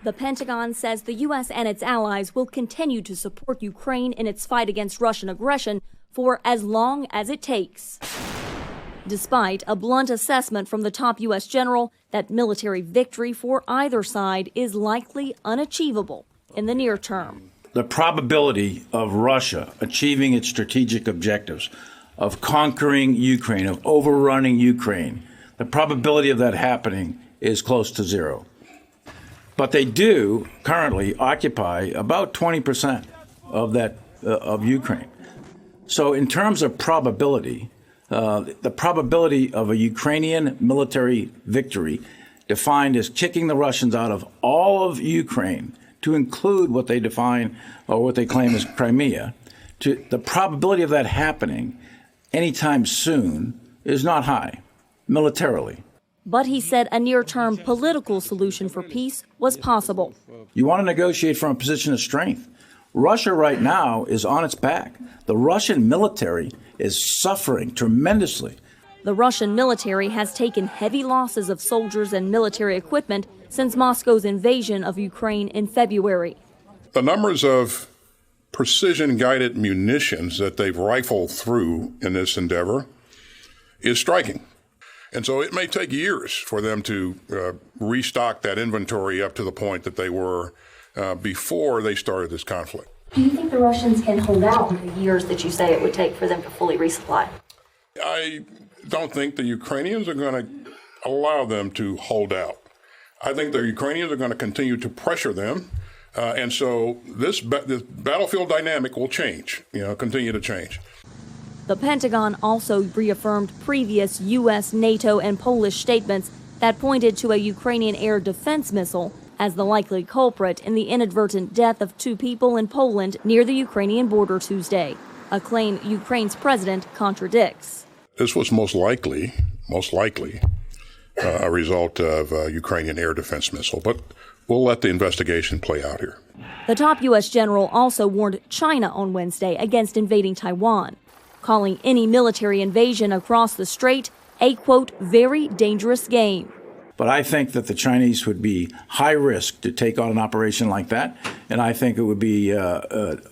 The Pentagon says the U.S. and its allies will continue to support Ukraine in its fight against Russian aggression for as long as it takes. Despite a blunt assessment from the top U.S. general that military victory for either side is likely unachievable in the near term. The probability of Russia achieving its strategic objectives, of conquering Ukraine, of overrunning Ukraine, the probability of that happening is close to zero. But they do currently occupy about 20% of Ukraine. So in terms of probability, the probability of a Ukrainian military victory, defined as kicking the Russians out of all of Ukraine, to include what they define or what they claim as Crimea, the probability of that happening anytime soon is not high, militarily. But he said a near-term political solution for peace was possible. You want to negotiate from a position of strength. Russia right now is on its back. The Russian military is suffering tremendously. The Russian military has taken heavy losses of soldiers and military equipment since Moscow's invasion of Ukraine in February. The numbers of precision-guided munitions that they've rifled through in this endeavor is striking. And so it may take years for them to restock that inventory up to the point that they were before they started this conflict. Do you think the Russians can hold out the years that you say it would take for them to fully resupply? I don't think the Ukrainians are going to allow them to hold out. I think the Ukrainians are going to continue to pressure them. And so this battlefield dynamic will change, continue to change. The Pentagon also reaffirmed previous U.S., NATO, and Polish statements that pointed to a Ukrainian air defense missile as the likely culprit in the inadvertent death of 2 people in Poland near the Ukrainian border Tuesday, a claim Ukraine's president contradicts. This was most likely a result of a Ukrainian air defense missile, but we'll let the investigation play out here. The top U.S. general also warned China on Wednesday against invading Taiwan, calling any military invasion across the strait a, quote, very dangerous game. But I think that the Chinese would be high risk to take on an operation like that, and I think it would be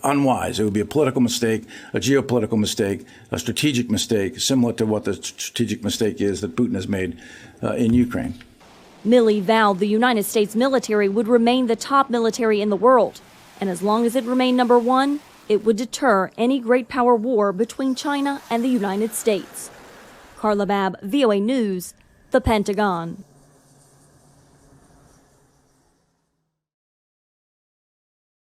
unwise. It would be a political mistake, a geopolitical mistake, a strategic mistake, similar to what the strategic mistake is that Putin has made in Ukraine. Milley vowed the United States military would remain the top military in the world, and as long as it remained number one, it would deter any great power war between China and the United States. Carla Babb, VOA News, The Pentagon.